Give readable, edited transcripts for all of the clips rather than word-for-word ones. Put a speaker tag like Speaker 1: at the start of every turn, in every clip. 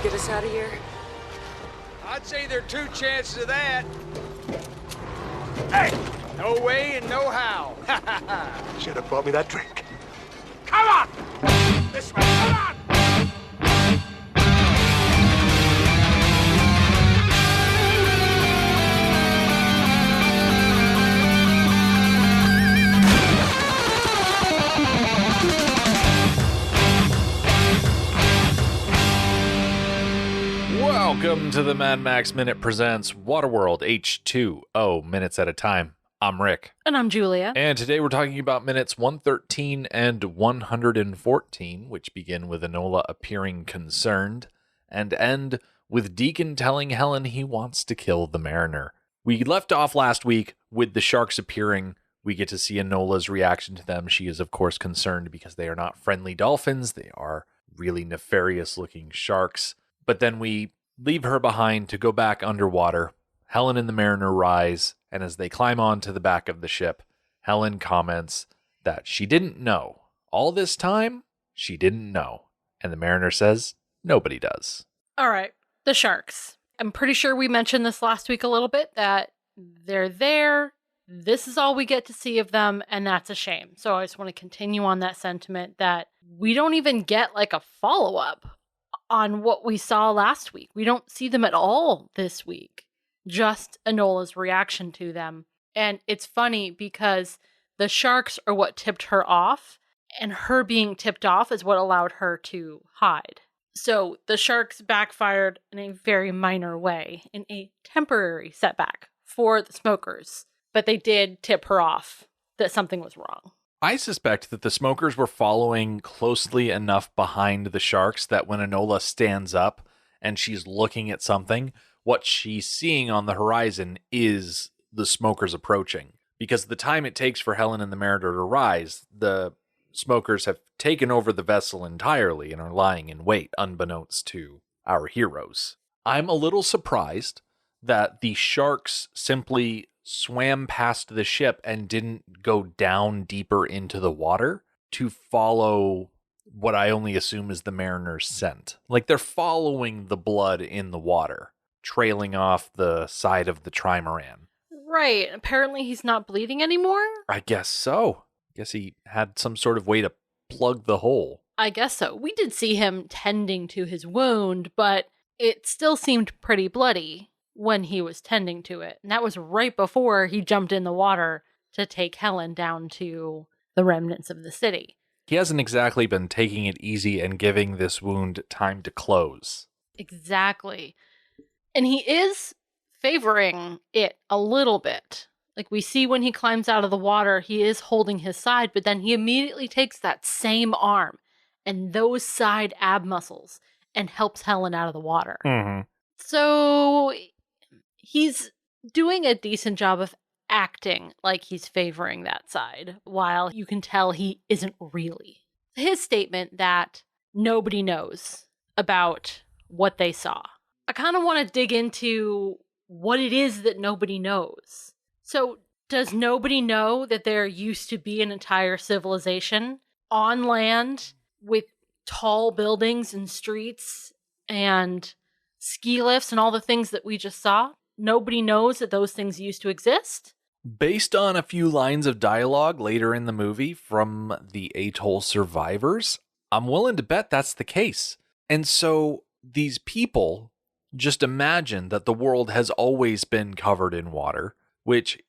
Speaker 1: get us out of here?
Speaker 2: I'd say there are two chances of that. Hey! No way and no how.
Speaker 3: Should have brought me that drink.
Speaker 2: Come on! This way, come on!
Speaker 4: Welcome to the Mad Max Minute Presents Waterworld H2O Minutes at a Time. I'm Rick.
Speaker 5: And I'm Julia.
Speaker 4: And today we're talking about minutes 113 and 114, which begin with Enola appearing concerned and end with Deacon telling Helen he wants to kill the mariner. We left off last week with the sharks appearing. We get to see Enola's reaction to them. She is, of course, concerned because they are not friendly dolphins. They are really nefarious-looking sharks. But then we leave her behind to go back underwater. Helen and the mariner rise, and as they climb onto the back of the ship, Helen comments that she didn't know. All this time, she didn't know. And the mariner says, nobody does.
Speaker 5: All right, the sharks. I'm pretty sure we mentioned this last week a little bit, that they're there. This is all we get to see of them, and that's a shame. So I just want to continue on that sentiment that we don't even get like a follow-up on what we saw last week. We don't see them at all this week. Just Enola's reaction to them. And it's funny because the sharks are what tipped her off, and her being tipped off is what allowed her to hide. So the sharks backfired in a very minor way, in a temporary setback for the smokers. But they did tip her off that something was wrong.
Speaker 4: I suspect that the smokers were following closely enough behind the sharks that when Enola stands up and she's looking at something, what she's seeing on the horizon is the smokers approaching. Because the time it takes for Helen and the mariner to rise, the smokers have taken over the vessel entirely and are lying in wait, unbeknownst to our heroes. I'm a little surprised that the sharks simply swam past the ship and didn't go down deeper into the water to follow what I only assume is the mariner's scent. Like they're following the blood in the water, trailing off the side of the Trimaran.
Speaker 5: Right. Apparently he's not bleeding anymore?
Speaker 4: I guess so. Guess he had some sort of way to plug the hole.
Speaker 5: I guess so. We did see him tending to his wound, but it still seemed pretty bloody when he was tending to it. And that was right before he jumped in the water to take Helen down to the remnants of the city.
Speaker 4: He hasn't exactly been taking it easy and giving this wound time to close.
Speaker 5: Exactly. And he is favoring it a little bit. Like we see when he climbs out of the water, he is holding his side, but then he immediately takes that same arm and those side ab muscles and helps Helen out of the water.
Speaker 4: Mm-hmm.
Speaker 5: So he's doing a decent job of acting like he's favoring that side, while you can tell he isn't really. His statement that nobody knows about what they saw. I kind of want to dig into what it is that nobody knows. So, does nobody know that there used to be an entire civilization on land with tall buildings and streets and ski lifts and all the things that we just saw? Nobody knows that those things used to exist?
Speaker 4: Based on a few lines of dialogue later in the movie from the atoll survivors, I'm willing to bet that's the case. And so these people just imagine that the world has always been covered in water, which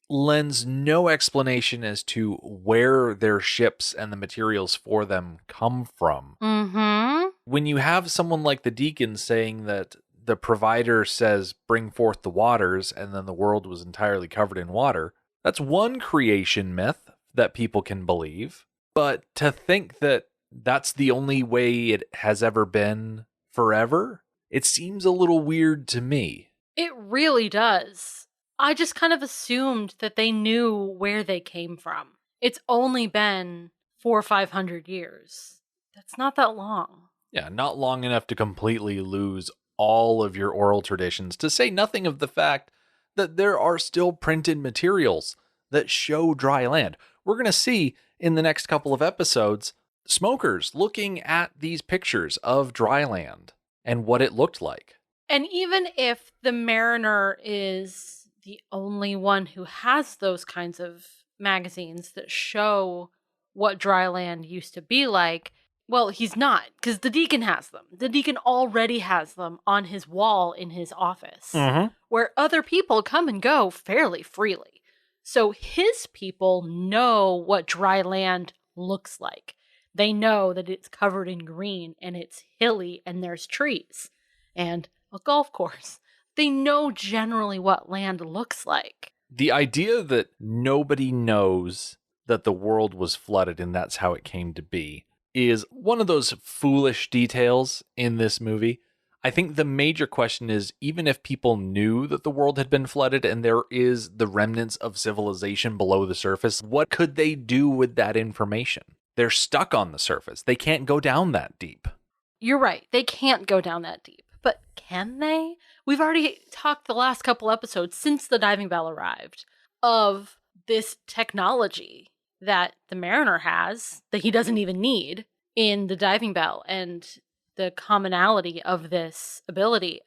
Speaker 4: lends no explanation as to where their ships and the materials for them come from.
Speaker 5: Mm-hmm.
Speaker 4: When you have someone like the Deacon saying that the provider says, bring forth the waters, and then the world was entirely covered in water, that's one creation myth that people can believe. But to think that that's the only way it has ever been forever, it seems a little weird to me.
Speaker 5: It really does. I just kind of assumed that they knew where they came from. It's only been 400 or 500 years. That's not that long.
Speaker 4: Yeah, not long enough to completely lose all of your oral traditions, to say nothing of the fact that there are still printed materials that show dry land. We're going to see in the next couple of episodes smokers looking at these pictures of dry land and what it looked like.
Speaker 5: And even if the Mariner is the only one who has those kinds of magazines that show what dry land used to be like, well, he's not, because the Deacon has them. The Deacon already has them on his wall in his office, where other people come and go fairly freely. So his people know what dry land looks like. They know that it's covered in green and it's hilly and there's trees and a golf course. They know generally what land looks like.
Speaker 4: The idea that nobody knows that the world was flooded and that's how it came to be is one of those foolish details in this movie. I think the major question is, even if people knew that the world had been flooded and there is the remnants of civilization below the surface, what could they do with that information? They're stuck on the surface. They can't go down that deep.
Speaker 5: You're right. They can't go down that deep. But can they? We've already talked the last couple episodes since the diving bell arrived of this technology that the Mariner has that he doesn't even need in the diving bell and the commonality of this ability.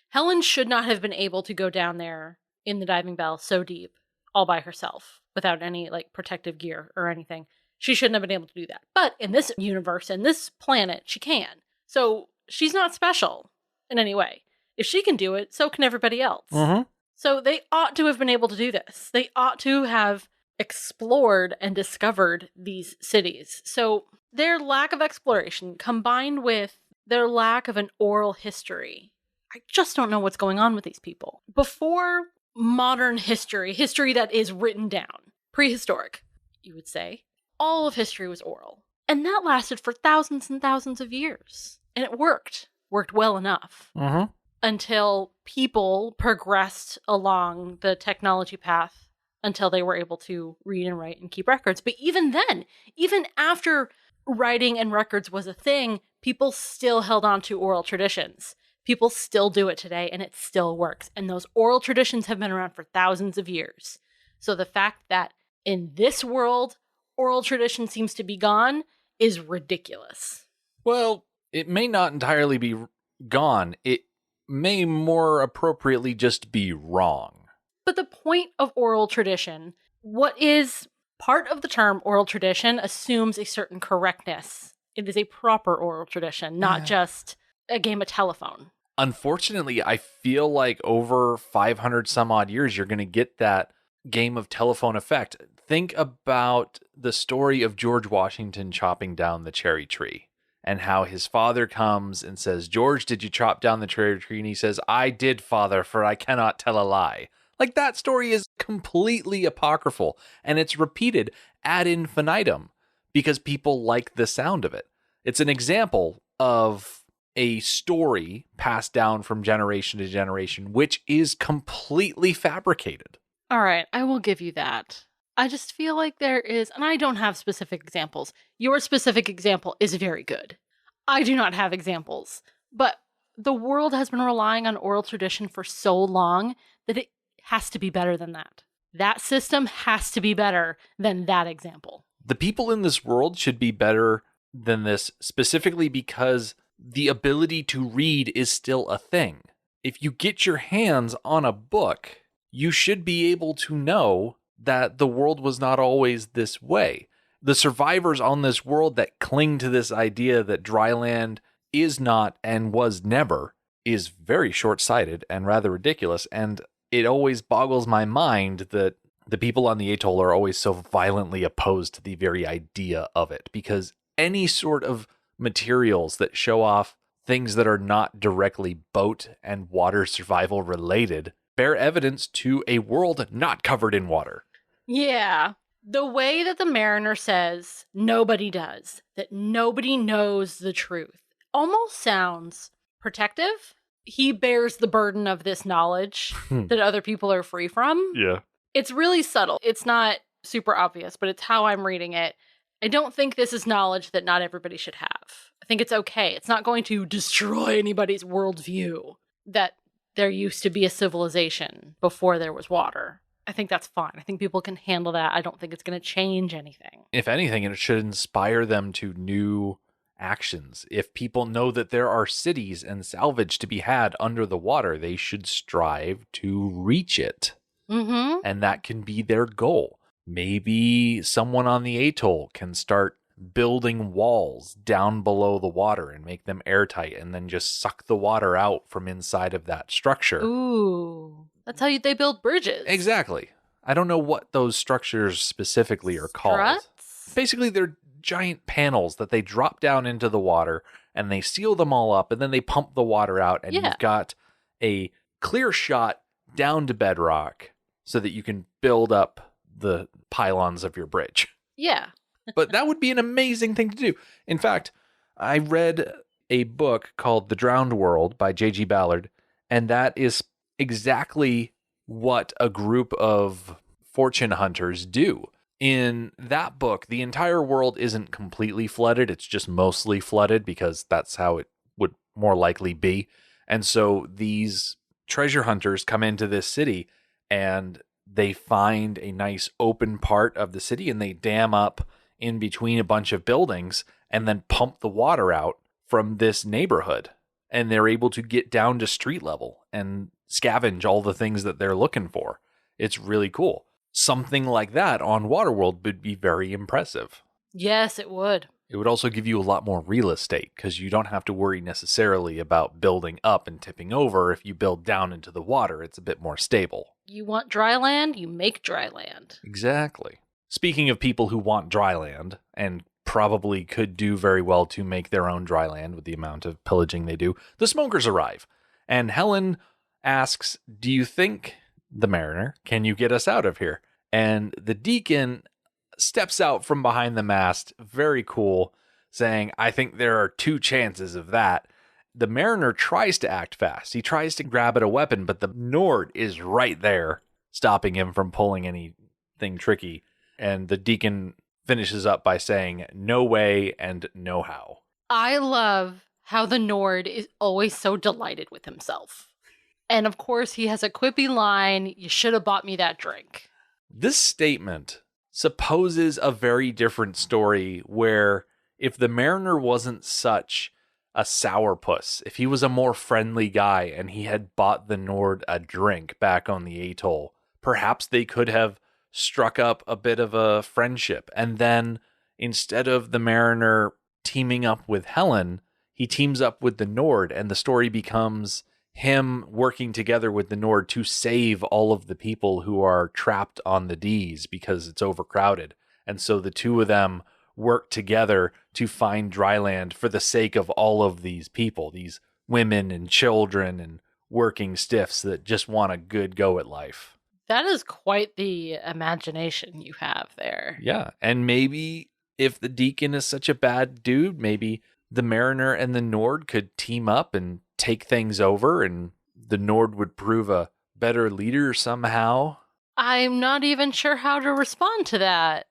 Speaker 5: Helen should not have been able to go down there in the diving bell so deep all by herself without any like protective gear or anything. She shouldn't have been able to do that. But in this universe, in this planet, she can. So she's not special in any way. If she can do it, so can everybody else. So they ought to have been able to do this. They ought to have explored and discovered these cities. So their lack of exploration combined with their lack of an oral history, I just don't know what's going on with these people. Before modern history, history that is written down, prehistoric, you would say, all of history was oral. And that lasted for thousands and thousands of years. And it worked well enough. Until people progressed along the technology path until they were able to read and write and keep records. But even then, even after writing and records was a thing, people still held on to oral traditions. People still do it today, and it still works. And those oral traditions have been around for thousands of years. So the fact that in this world, oral tradition seems to be gone is ridiculous.
Speaker 4: Well, it may not entirely be gone. It may more appropriately just be wrong.
Speaker 5: But the point of oral tradition, what is part of the term oral tradition, assumes a certain correctness. It is a proper oral tradition, not just a game of telephone.
Speaker 4: Unfortunately, I feel like over 500 some odd years, you're going to get that game of telephone effect. Think about the story of George Washington chopping down the cherry tree and how his father comes and says, "George, did you chop down the cherry tree?" And he says, "I did, father, for I cannot tell a lie." Like, that story is completely apocryphal, and it's repeated ad infinitum because people like the sound of it. It's an example of a story passed down from generation to generation, which is completely fabricated.
Speaker 5: All right, I will give you that. I just feel like there is, and I don't have specific examples. Your specific example is very good. I do not have examples, but the world has been relying on oral tradition for so long that it has to be better than that. That system has to be better than that example.
Speaker 4: The people in this world should be better than this, specifically because the ability to read is still a thing. If you get your hands on a book, you should be able to know that the world was not always this way. The survivors on this world that cling to this idea that dry land is not and was never is very short-sighted and rather ridiculous. And it always boggles my mind that the people on the atoll are always so violently opposed to the very idea of it, because any sort of materials that show off things that are not directly boat and water survival related bear evidence to a world not covered in water.
Speaker 5: Yeah. The way that the Mariner says nobody does, that nobody knows the truth, almost sounds protective. He bears the burden of this knowledge that other people are free from.
Speaker 4: Yeah.
Speaker 5: It's really subtle. It's not super obvious, but it's how I'm reading it. I don't think this is knowledge that not everybody should have. I think it's okay. It's not going to destroy anybody's worldview that there used to be a civilization before there was water. I think that's fine. I think people can handle that. I don't think it's going to change anything.
Speaker 4: If anything, it should inspire them to new actions. If people know that there are cities and salvage to be had under the water, they should strive to reach it.
Speaker 5: Mm-hmm.
Speaker 4: And that can be their goal. Maybe someone on the atoll can start building walls down below the water and make them airtight and then just suck the water out from inside of that structure.
Speaker 5: Ooh. That's how they build bridges.
Speaker 4: Exactly. I don't know what those structures specifically are called.
Speaker 5: Struts?
Speaker 4: Basically, they're giant panels that they drop down into the water and they seal them all up and then they pump the water out and you've got a clear shot down to bedrock so that you can build up the pylons of your bridge.
Speaker 5: Yeah.
Speaker 4: But that would be an amazing thing to do. In fact, I read a book called The Drowned World by J.G. Ballard, and that is exactly what a group of fortune hunters do. In that book, the entire world isn't completely flooded. It's just mostly flooded because that's how it would more likely be. And so these treasure hunters come into this city and they find a nice open part of the city and they dam up in between a bunch of buildings and then pump the water out from this neighborhood. And they're able to get down to street level and scavenge all the things that they're looking for. It's really cool. Something like that on Waterworld would be very impressive.
Speaker 5: Yes, it would.
Speaker 4: It would also give you a lot more real estate because you don't have to worry necessarily about building up and tipping over. If you build down into the water, it's a bit more stable.
Speaker 5: You want dry land, you make dry land.
Speaker 4: Exactly. Speaking of people who want dry land and probably could do very well to make their own dry land with the amount of pillaging they do, the smokers arrive. And Helen asks, "Do you think, the mariner, can you get us out of here?" And the Deacon steps out from behind the mast, very cool, saying, "I think there are two chances of that." The mariner tries to act fast. He tries to grab at a weapon, but the Nord is right there, stopping him from pulling anything tricky. And the Deacon finishes up by saying, "No way and no how."
Speaker 5: I love how the Nord is always so delighted with himself. And of course, he has a quippy line, "You should have bought me that drink."
Speaker 4: This statement supposes a very different story where if the mariner wasn't such a sourpuss, if he was a more friendly guy and he had bought the Nord a drink back on the atoll, perhaps they could have struck up a bit of a friendship. And then instead of the mariner teaming up with Helen, he teams up with the Nord, and the story becomes him working together with the Nord to save all of the people who are trapped on the D's because it's overcrowded. And so the two of them work together to find dry land for the sake of all of these people, these women and children and working stiffs that just want a good go at life.
Speaker 5: That is quite the imagination you have there.
Speaker 4: Yeah. And maybe if the Deacon is such a bad dude, maybe the mariner and the Nord could team up and take things over and the Nord would prove a better leader somehow.
Speaker 5: I'm not even sure how to respond to that.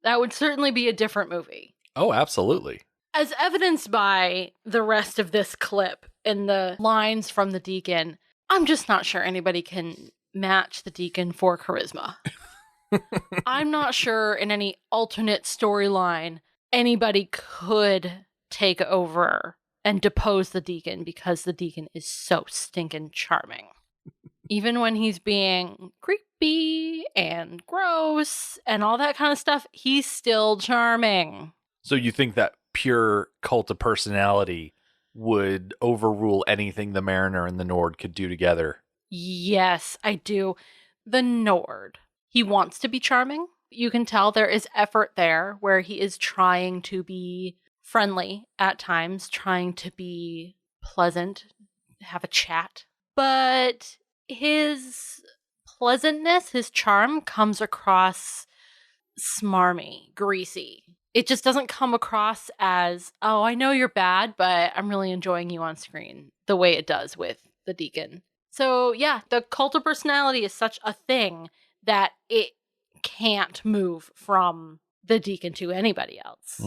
Speaker 5: That would certainly be a different movie.
Speaker 4: Oh, absolutely.
Speaker 5: As evidenced by the rest of this clip and the lines from the Deacon, I'm just not sure anybody can match the Deacon for charisma. I'm not sure in any alternate storyline anybody could take over and depose the Deacon because the Deacon is so stinking charming. Even when he's being creepy and gross and all that kind of stuff, he's still charming.
Speaker 4: So you think that pure cult of personality would overrule anything the mariner and the Nord could do together?
Speaker 5: Yes, I do. The Nord, he wants to be charming. You can tell there is effort there where he is trying to be friendly at times, trying to be pleasant, have a chat. But his pleasantness, his charm comes across smarmy, greasy. It just doesn't come across as, "Oh, I know you're bad, but I'm really enjoying you on screen," the way it does with the Deacon. So yeah, the cult of personality is such a thing that it can't move from the Deacon to anybody else.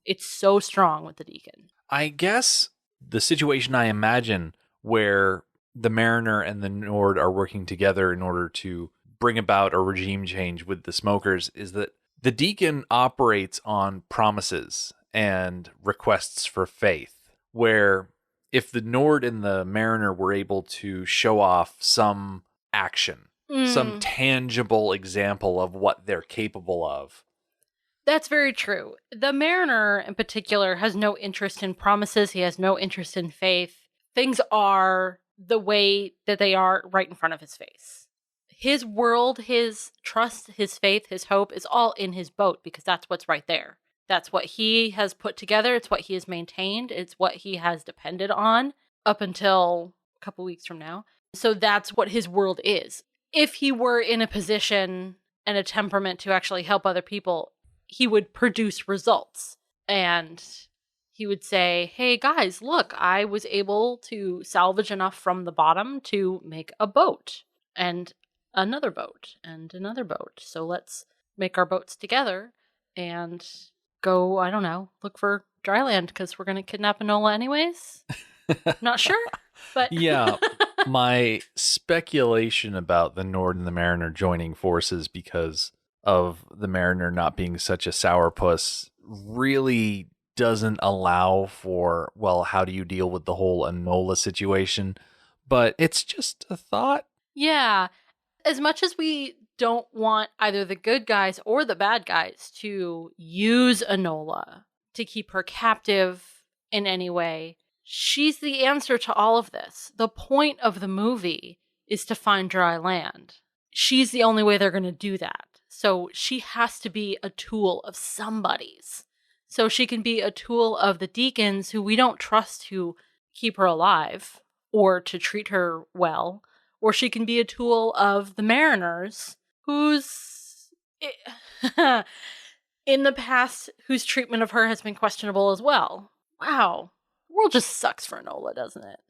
Speaker 5: It's so strong with the Deacon.
Speaker 4: I guess the situation I imagine where the mariner and the Nord are working together in order to bring about a regime change with the smokers is that the Deacon operates on promises and requests for faith, where if the Nord and the Mariner were able to show off some action, some tangible example of what they're capable of.
Speaker 5: That's very true. The Mariner, in particular, has no interest in promises. He has no interest in faith. Things are the way that they are right in front of his face. His world, his trust, his faith, his hope is all in his boat because that's what's right there. That's what he has put together. It's what he has maintained. It's what he has depended on up until a couple weeks from now. So that's what his world is. If he were in a position and a temperament to actually help other people, he would produce results. And he would say, hey guys, look, I was able to salvage enough from the bottom to make a boat and another boat and another boat. So let's make our boats together and go, I don't know, look for dry land because we're going to kidnap Enola anyways. Not sure, but
Speaker 4: yeah, my speculation about the Nord and the Mariner joining forces because of the Mariner not being such a sourpuss really doesn't allow for, well, how do you deal with the whole Enola situation? But it's just a thought.
Speaker 5: Yeah. As much as we don't want either the good guys or the bad guys to use Enola to keep her captive in any way, she's the answer to all of this. The point of the movie is to find dry land. She's the only way they're going to do that. So she has to be a tool of somebody's. So she can be a tool of the Deacons who we don't trust to keep her alive or to treat her well. Or she can be a tool of the Mariners whose in the past whose treatment of her has been questionable as well. Wow. The world just sucks for Enola, doesn't it?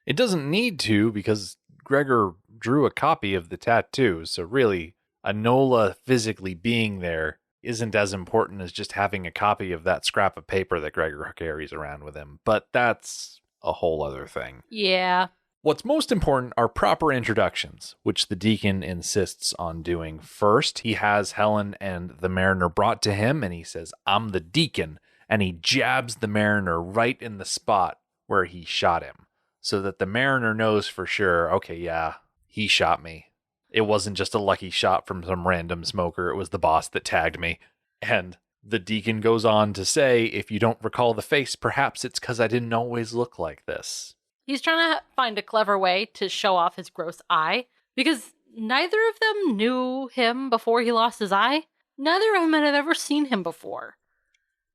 Speaker 4: It doesn't need to because Gregor drew a copy of the tattoo. So really, Enola physically being there isn't as important as just having a copy of that scrap of paper that Gregor carries around with him. But that's a whole other thing.
Speaker 5: Yeah.
Speaker 4: What's most important are proper introductions, which the Deacon insists on doing. First, he has Helen and the Mariner brought to him, and he says, I'm the Deacon, and he jabs the Mariner right in the spot where he shot him, so that the Mariner knows for sure, okay, yeah, he shot me. It wasn't just a lucky shot from some random smoker, it was the boss that tagged me. And the Deacon goes on to say, if you don't recall the face, perhaps it's because I didn't always look like this.
Speaker 5: He's trying to find a clever way to show off his gross eye, because neither of them knew him before he lost his eye. Neither of them had ever seen him before.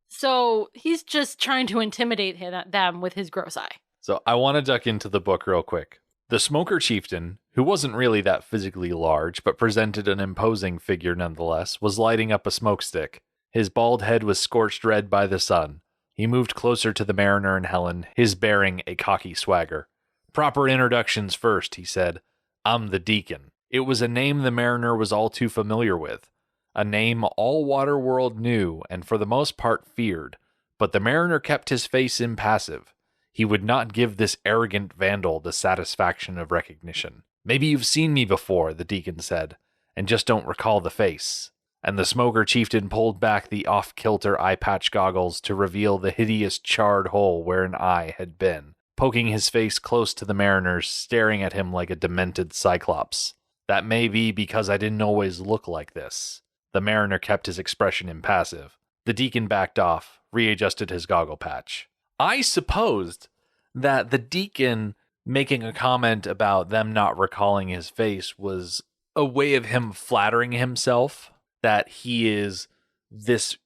Speaker 5: So he's just trying to intimidate them with his gross eye.
Speaker 4: So I want to duck into the book real quick. The smoker chieftain, who wasn't really that physically large, but presented an imposing figure nonetheless, was lighting up a smoke stick. His bald head was scorched red by the sun. He moved closer to the Mariner and Helen, his bearing a cocky swagger. Proper introductions first, he said. I'm the Deacon. It was a name the Mariner was all too familiar with. A name all Waterworld knew and for the most part feared. But the Mariner kept his face impassive. He would not give this arrogant vandal the satisfaction of recognition. Maybe you've seen me before, the Deacon said, and just don't recall the face. And the smoker chieftain pulled back the off-kilter eye-patch goggles to reveal the hideous charred hole where an eye had been, poking his face close to the Mariner's, staring at him like a demented cyclops. That may be because I didn't always look like this. The Mariner kept his expression impassive. The Deacon backed off, readjusted his goggle patch. I supposed that the Deacon making a comment about them not recalling his face was a way of him flattering himself that he is this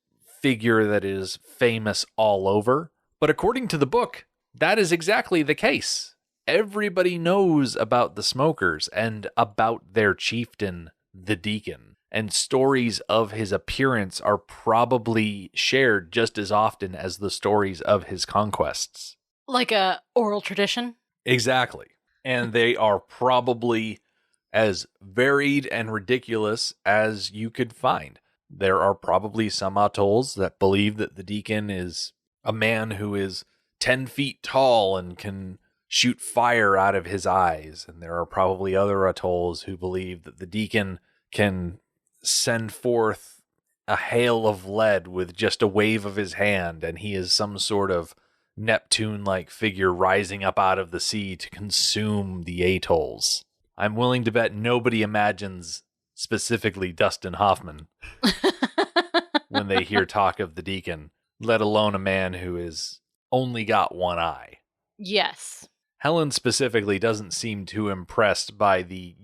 Speaker 4: figure that is famous all over. But according to the book, that is exactly the case. Everybody knows about the smokers and about their chieftain, the Deacon. And stories of his appearance are probably shared just as often as the stories of his conquests.
Speaker 5: Like a oral tradition?
Speaker 4: Exactly. And they are probably as varied and ridiculous as you could find. There are probably some atolls that believe that the Deacon is a man who is 10 feet tall and can shoot fire out of his eyes. And there are probably other atolls who believe that the Deacon can send forth a hail of lead with just a wave of his hand, and he is some sort of Neptune-like figure rising up out of the sea to consume the atolls. I'm willing to bet nobody imagines specifically Dustin Hoffman when they hear talk of the Deacon, let alone a man who has only got one eye.
Speaker 5: Yes.
Speaker 4: Helen specifically doesn't seem too impressed by the,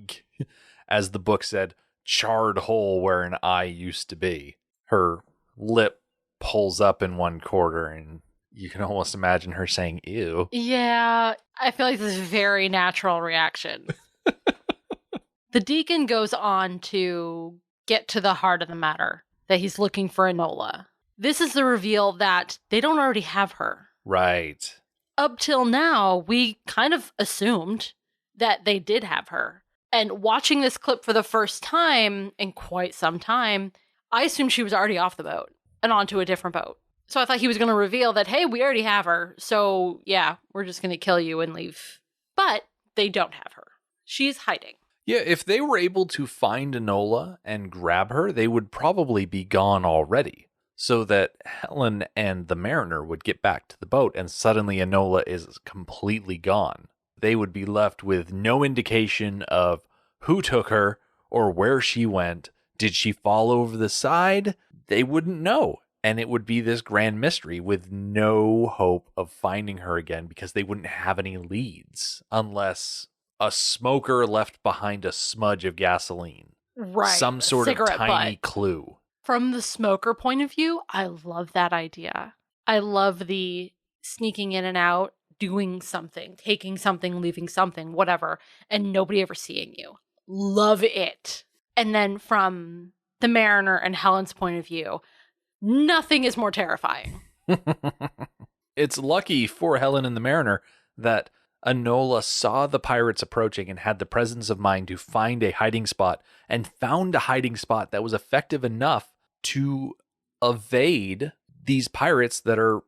Speaker 4: as the book said, charred hole where an eye used to be. Her lip pulls up in one quarter, and you can almost imagine her saying, ew.
Speaker 5: Yeah, I feel like this is a very natural reaction. The Deacon goes on to get to the heart of the matter, that he's looking for Enola. This is the reveal that they don't already have her.
Speaker 4: Right.
Speaker 5: Up till now, we kind of assumed that they did have her. And watching this clip for the first time in quite some time, I assumed she was already off the boat and onto a different boat. So I thought he was going to reveal that, hey, we already have her. So yeah, we're just going to kill you and leave. But they don't have her. She's hiding.
Speaker 4: Yeah, if they were able to find Enola and grab her, they would probably be gone already. So that Helen and the Mariner would get back to the boat, and suddenly Enola is completely gone. They would be left with no indication of who took her or where she went. Did she fall over the side? They wouldn't know. And it would be this grand mystery with no hope of finding her again because they wouldn't have any leads unless a smoker left behind a smudge of gasoline.
Speaker 5: Right.
Speaker 4: Some sort of tiny clue.
Speaker 5: From the smoker point of view, I love that idea. I love the sneaking in and out, doing something, taking something, leaving something, whatever, and nobody ever seeing you. Love it. And then from the Mariner and Helen's point of view, nothing is more terrifying.
Speaker 4: It's lucky for Helen and the Mariner that Enola saw the pirates approaching and had the presence of mind to find a hiding spot, and found a hiding spot that was effective enough to evade these pirates that are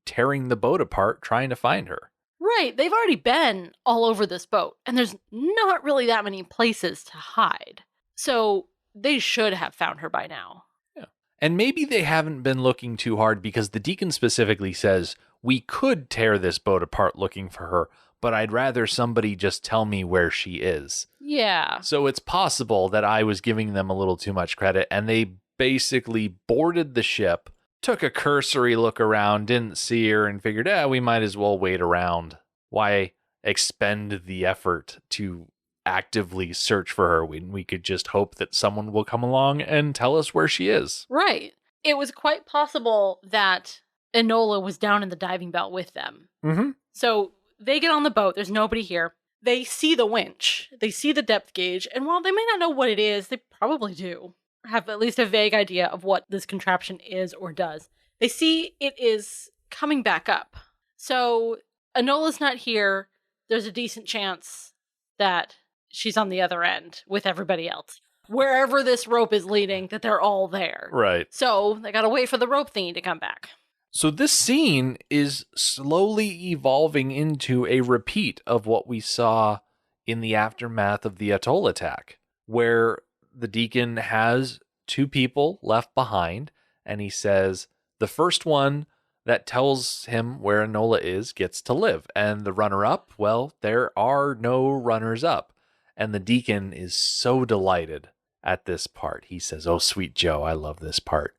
Speaker 4: tearing the boat apart trying to find her.
Speaker 5: Right. They've already been all over this boat, and there's not really that many places to hide. So they should have found her by now.
Speaker 4: Yeah. And maybe they haven't been looking too hard because the Deacon specifically says, we could tear this boat apart looking for her, but I'd rather somebody just tell me where she is.
Speaker 5: Yeah.
Speaker 4: So it's possible that I was giving them a little too much credit, and they basically boarded the ship, took a cursory look around, didn't see her, and figured, we might as well wait around. Why expend the effort to actively search for her when we could just hope that someone will come along and tell us where she is?
Speaker 5: Right. It was quite possible that Enola was down in the diving bell with them.
Speaker 4: Mm-hmm.
Speaker 5: So they get on the boat. There's nobody here. They see the winch. They see the depth gauge. And while they may not know what it is, they probably do have at least a vague idea of what this contraption is or does. They see it is coming back up. So Enola's not here. There's a decent chance that she's on the other end with everybody else. Wherever this rope is leading, that they're all there.
Speaker 4: Right.
Speaker 5: So they gotta wait for the rope thingy to come back.
Speaker 4: So this scene is slowly evolving into a repeat of what we saw in the aftermath of the atoll attack, where the Deacon has two people left behind, and he says the first one that tells him where Enola is gets to live, and the runner-up, well, there are no runners-up. And the Deacon is so delighted at this part. He says, oh, sweet Joe, I love this part.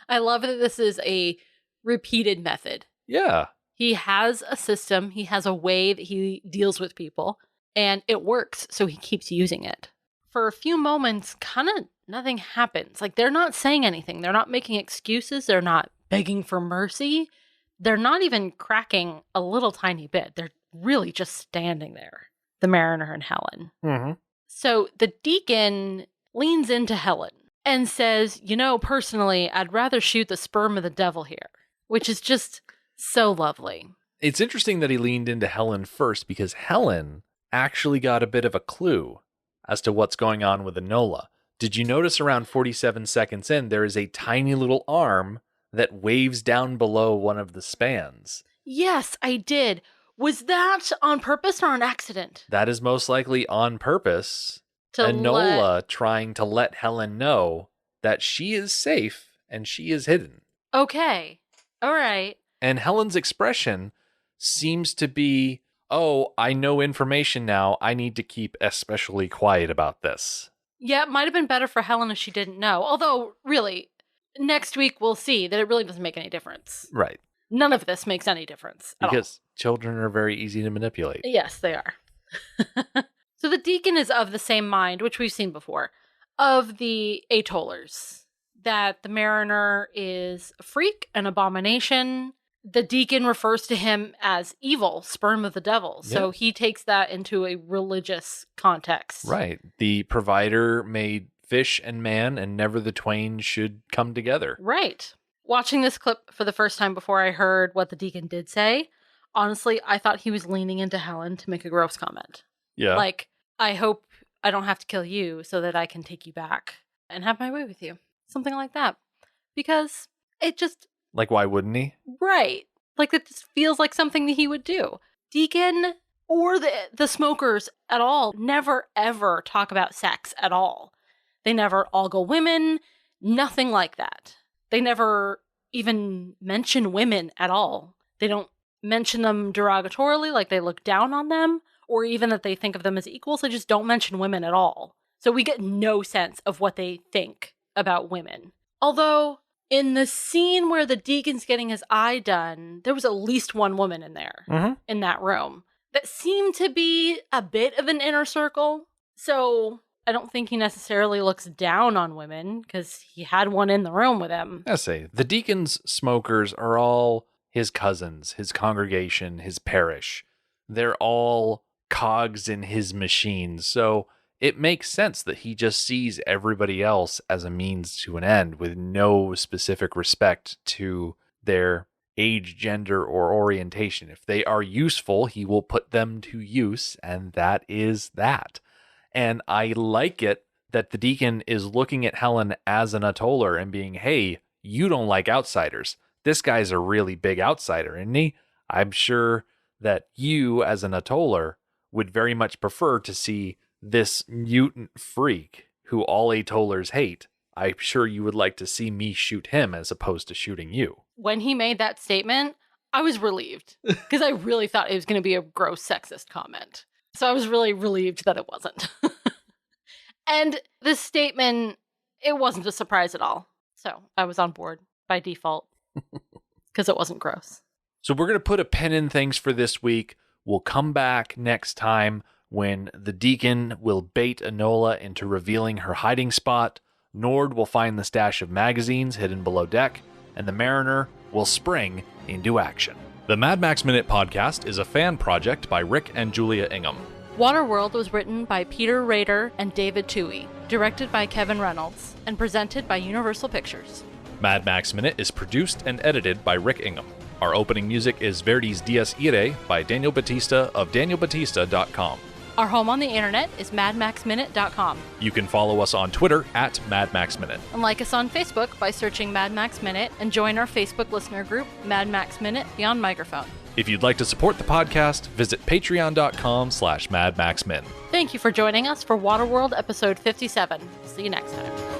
Speaker 5: I love that this is a repeated method.
Speaker 4: Yeah.
Speaker 5: He has a system. He has a way that he deals with people, and it works, so he keeps using it. For a few moments, kind of nothing happens. Like, they're not saying anything. They're not making excuses. They're not begging for mercy. They're not even cracking a little tiny bit. They're really just standing there, the Mariner and Helen.
Speaker 4: Mm-hmm.
Speaker 5: So the Deacon leans into Helen and says, personally, I'd rather shoot the sperm of the devil here, which is just so lovely.
Speaker 4: It's interesting that he leaned into Helen first because Helen actually got a bit of a clue as to what's going on with Enola. Did you notice around 47 seconds in, there is a tiny little arm that waves down below one of the spans?
Speaker 5: Yes, I did. Was that on purpose or an accident?
Speaker 4: That is most likely on purpose. Enola trying to let Helen know that she is safe and she is hidden.
Speaker 5: Okay. All right.
Speaker 4: And Helen's expression seems to be, oh, I know information now. I need to keep especially quiet about this.
Speaker 5: Yeah, it might have been better for Helen if she didn't know. Although, really, next week we'll see that it really doesn't make any difference.
Speaker 4: Right.
Speaker 5: None of this makes any difference at all.
Speaker 4: Because children are very easy to manipulate.
Speaker 5: Yes, they are. So the Deacon is of the same mind, which we've seen before, of the Atollers. That the Mariner is a freak, an abomination. The Deacon refers to him as evil, sperm of the devil.
Speaker 4: Yeah.
Speaker 5: So he takes that into a religious context.
Speaker 4: Right. The provider made fish and man, and never the twain should come together.
Speaker 5: Right. Watching this clip for the first time before I heard what the Deacon did say, honestly, I thought he was leaning into Helen to make a gross comment.
Speaker 4: Yeah.
Speaker 5: Like, I hope I don't have to kill you so that I can take you back and have my way with you. Something like that. Because it just...
Speaker 4: Like, why wouldn't he?
Speaker 5: Right. Like, it just feels like something that he would do. Deacon or the smokers at all never, ever talk about sex at all. They never all go women. Nothing like that. They never even mention women at all. They don't mention them derogatorily, like they look down on them, or even that they think of them as equals. They just don't mention women at all. So we get no sense of what they think about women. Although, in the scene where the Deacon's getting his eye done, there was at least one woman in there, in that room, that seemed to be a bit of an inner circle. So I don't think he necessarily looks down on women, because he had one in the room with him.
Speaker 4: I say, the Deacon's smokers are all his cousins, his congregation, his parish. They're all cogs in his machine, so it makes sense that he just sees everybody else as a means to an end with no specific respect to their age, gender, or orientation. If they are useful, he will put them to use, and that is that. And I like it that the Deacon is looking at Helen as an Atoller and being, hey, you don't like outsiders. This guy's a really big outsider, isn't he? I'm sure that you, as an Atoller, would very much prefer to see this mutant freak who all Atollers hate. I'm sure you would like to see me shoot him as opposed to shooting you.
Speaker 5: When he made that statement, I was relieved, because I really thought it was going to be a gross sexist comment. So I was really relieved that it wasn't. And this statement, it wasn't a surprise at all. So I was on board by default, because it wasn't gross.
Speaker 4: So we're going to put a pin in things for this week. We'll come back next time when the Deacon will bait Enola into revealing her hiding spot, Nord will find the stash of magazines hidden below deck, and the Mariner will spring into action. The Mad Max Minute podcast is a fan project by Rick and Julia Ingham.
Speaker 5: Waterworld was written by Peter Rader and David Toohey, directed by Kevin Reynolds, and presented by Universal Pictures.
Speaker 4: Mad Max Minute is produced and edited by Rick Ingham. Our opening music is Verdi's Dies Irae by Daniel Batista of danielbatista.com.
Speaker 5: Our home on the internet is madmaxminute.com.
Speaker 4: You can follow us on Twitter at Mad Max Minute.
Speaker 5: And like us on Facebook by searching Mad Max Minute, and join our Facebook listener group, Mad Max Minute Beyond Microphone.
Speaker 4: If you'd like to support the podcast, visit patreon.com/madmaxmin.
Speaker 5: Thank you for joining us for Waterworld episode 57. See you next time.